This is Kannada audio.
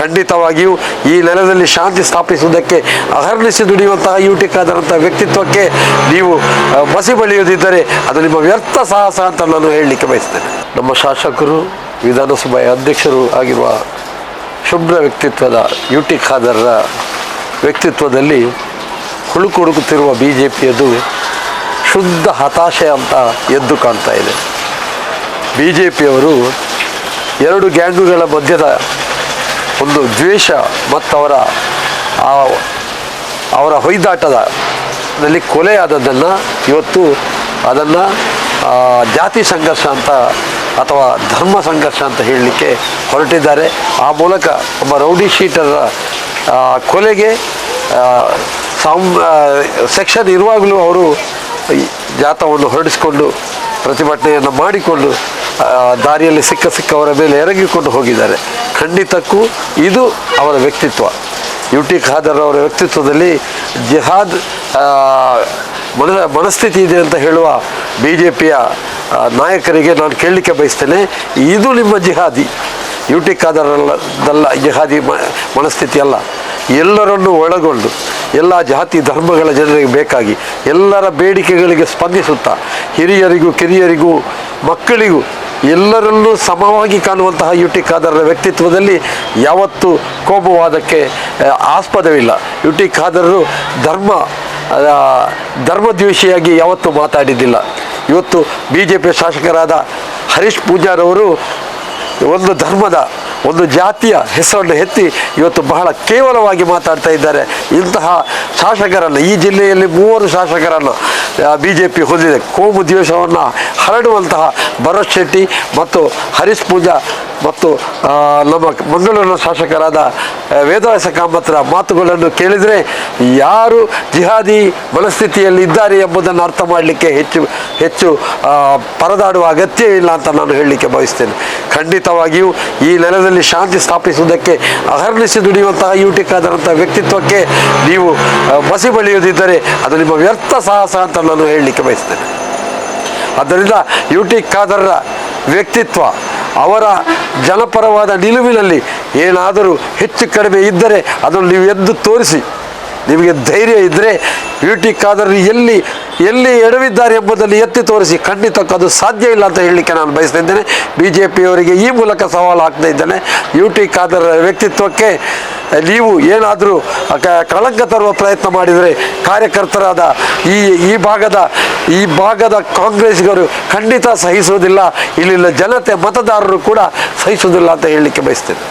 ಖಂಡಿತವಾಗಿಯೂ ಈ ನೆಲದಲ್ಲಿ ಶಾಂತಿ ಸ್ಥಾಪಿಸುವುದಕ್ಕೆ ಅಹರ್ನಿಸಿ ದುಡಿಯುವಂತಹ ಯುಟಿ ಖಾದರ್ ಅಂತ ವ್ಯಕ್ತಿತ್ವಕ್ಕೆ ನೀವು ಮಸಿ ಬಳಿಯುವುದಿದ್ದರೆ ಅದು ನಿಮ್ಮ ವ್ಯರ್ಥ ಸಾಹಸ ಅಂತ ನಾನು ಹೇಳಲಿಕ್ಕೆ ಬಯಸ್ತೇನೆ. ನಮ್ಮ ಶಾಸಕರು, ವಿಧಾನಸಭೆಯ ಅಧ್ಯಕ್ಷರು ಆಗಿರುವ ಶುಭ್ರ ವ್ಯಕ್ತಿತ್ವದ ಯುಟಿ ಖಾದರ್ರ ವ್ಯಕ್ತಿತ್ವದಲ್ಲಿ ಹುಡುಕುತ್ತಿರುವ BJPಯದು ಶುದ್ಧ ಹತಾಶೆ ಅಂತ ಎದ್ದು ಕಾಣ್ತಾ ಇದೆ. BJPಯವರು ಎರಡು ಗ್ಯಾಂಗುಗಳ ಮಧ್ಯದ ಒಂದು ದ್ವೇಷ ಮತ್ತು ಅವರ ಹೊಯ್ದಾಟದಲ್ಲಿ ಕೊಲೆಯಾದದ್ದನ್ನು ಇವತ್ತು ಅದನ್ನು ಜಾತಿ ಸಂಘರ್ಷ ಅಂತ ಅಥವಾ ಧರ್ಮ ಸಂಘರ್ಷ ಅಂತ ಹೇಳಲಿಕ್ಕೆ ಹೊರಟಿದ್ದಾರೆ. ಆ ಮೂಲಕ ಒಬ್ಬ ರೌಡಿ ಶೀಟರ ಕೊಲೆಗೆ ಸೆಕ್ಷನ್ ಇರುವಾಗಲೂ ಅವರು ಜಾಥವನ್ನು ಹೊರಡಿಸಿಕೊಂಡು ಪ್ರತಿಭಟನೆಯನ್ನು ಮಾಡಿಕೊಂಡು ದಾರಿಯಲ್ಲಿ ಸಿಕ್ಕವರ ಮೇಲೆ ಎರಗಿಕೊಂಡು ಹೋಗಿದ್ದಾರೆ. ಖಂಡಿತಕ್ಕೂ ಇದು ಅವರ ವ್ಯಕ್ತಿತ್ವ. ಯುಟಿ ಖಾದರ್ ಅವರ ವ್ಯಕ್ತಿತ್ವದಲ್ಲಿ ಜಿಹಾದ್ ಮನಸ್ಥಿತಿ ಇದೆ ಅಂತ ಹೇಳುವ BJPಯ ನಾಯಕರಿಗೆ ನಾನು ಕೇಳಲಿಕ್ಕೆ ಬಯಸ್ತೇನೆ, ಇದು ನಿಮ್ಮ ಜಿಹಾದಿ. ಯುಟಿ ಖಾದರ್ದಲ್ಲ ಜಿಹಾದಿ ಮನಸ್ಥಿತಿ ಅಲ್ಲ. ಎಲ್ಲರನ್ನು ಒಳಗೊಂಡು ಎಲ್ಲ ಜಾತಿ ಧರ್ಮಗಳ ಜನರಿಗೆ ಬೇಕಾಗಿ ಎಲ್ಲರ ಬೇಡಿಕೆಗಳಿಗೆ ಸ್ಪಂದಿಸುತ್ತಾ ಹಿರಿಯರಿಗೂ ಕಿರಿಯರಿಗೂ ಮಕ್ಕಳಿಗೂ ಎಲ್ಲರನ್ನೂ ಸಮವಾಗಿ ಕಾಣುವಂತಹ ಯುಟಿ ಖಾದರ್ರ ವ್ಯಕ್ತಿತ್ವದಲ್ಲಿ ಯಾವತ್ತೂ ಕೋಮುವಾದಕ್ಕೆ ಆಸ್ಪದವಿಲ್ಲ. ಯುಟಿ ಖಾದರ್ರು ಧರ್ಮದ್ವೇಷಿಯಾಗಿ ಯಾವತ್ತೂ ಮಾತಾಡಿದ್ದಿಲ್ಲ. ಇವತ್ತು BJP ಶಾಸಕರಾದ ಹರೀಶ್ ಪೂಜಾರವರು ಒಂದು ಧರ್ಮದ ಒಂದು ಜಾತಿಯ ಹೆಸರನ್ನು ಎತ್ತಿ ಇವತ್ತು ಬಹಳ ಕೇವಲವಾಗಿ ಮಾತಾಡ್ತಾ ಇದ್ದಾರೆ. ಇಂತಹ ಶಾಸಕರನ್ನು ಈ ಜಿಲ್ಲೆಯಲ್ಲಿ 3 ಶಾಸಕರನ್ನು BJP ಹೊಂದಿದೆ. ಕೋಮು ದ್ವೇಷವನ್ನು ಹರಡುವಂತಹ ಭರತ್ ಶೆಟ್ಟಿ ಮತ್ತು ಹರೀಶ್ ಪೂಜಾ ಮತ್ತು ನಮ್ಮ ಮಂಗಳೂರಿನ ಶಾಸಕರಾದ ವೇದವ್ಯಾಸ ಕಾಮತ್ರ ಮಾತುಗಳನ್ನು ಕೇಳಿದರೆ ಯಾರು ಜಿಹಾದಿ ಮನಸ್ಥಿತಿಯಲ್ಲಿ ಇದ್ದಾರೆ ಎಂಬುದನ್ನು ಅರ್ಥ ಮಾಡಲಿಕ್ಕೆ ಹೆಚ್ಚು ಪರದಾಡುವ ಅಗತ್ಯ ಇಲ್ಲ ಅಂತ ನಾನು ಹೇಳಲಿಕ್ಕೆ ಬಯಸ್ತೇನೆ. ಖಂಡಿತವಾಗಿಯೂ ಈ ನೆಲದಲ್ಲಿ ಶಾಂತಿ ಸ್ಥಾಪಿಸುವುದಕ್ಕೆ ಅಹರ್ನಿಸಿ ದುಡಿಯುವಂತಹ ಯುಟಿ ಖಾದರ್ ಅಂತ ವ್ಯಕ್ತಿತ್ವಕ್ಕೆ ನೀವು ಮಸಿ ಬಳಿಯುವುದಿದ್ದರೆ ಅದು ನಿಮ್ಮ ವ್ಯರ್ಥ ಸಾಹಸ ಅಂತ ನಾನು ಹೇಳಲಿಕ್ಕೆ ಬಯಸ್ತೇನೆ. ಆದ್ದರಿಂದ ಯುಟಿ ಖಾದರ್ರ ವ್ಯಕ್ತಿತ್ವ, ಅವರ ಜನಪರವಾದ ನಿಲುವಿನಲ್ಲಿ ಏನಾದರೂ ಹೆಚ್ಚು ಕಡಿಮೆ ಇದ್ದರೆ ಅದನ್ನು ನೀವು ಎದ್ದು ತೋರಿಸಿ. ನಿಮಗೆ ಧೈರ್ಯ ಇದ್ದರೆ ಯುಟಿ ಖಾದರ್ ಎಲ್ಲಿ ಎಡವಿದ್ದಾರೆ ಎಂಬುದನ್ನು ಎತ್ತಿ ತೋರಿಸಿ. ಖಂಡಿತಕ್ಕೂ ಅದು ಸಾಧ್ಯ ಇಲ್ಲ ಅಂತ ಹೇಳಲಿಕ್ಕೆ ನಾನು ಬಯಸ್ತಿದ್ದೇನೆ. BJPಯವರಿಗೆ ಈ ಮೂಲಕ ಸವಾಲು ಹಾಕ್ತಾ ಇದ್ದೇನೆ. ಯುಟಿ ಖಾದರ್ ವ್ಯಕ್ತಿತ್ವಕ್ಕೆ ನೀವು ಏನಾದರೂ ಕಳಂಕ ತರುವ ಪ್ರಯತ್ನ ಮಾಡಿದರೆ ಕಾರ್ಯಕರ್ತರಾದ ಈ ಭಾಗದ ಕಾಂಗ್ರೆಸ್ಗರು ಖಂಡಿತ ಸಹಿಸುವುದಿಲ್ಲ. ಇಲ್ಲಿನ ಜನತೆ ಮತದಾರರು ಕೂಡ ಸಹಿಸುವುದಿಲ್ಲ ಅಂತ ಹೇಳಲಿಕ್ಕೆ ಬಯಸ್ತೇನೆ.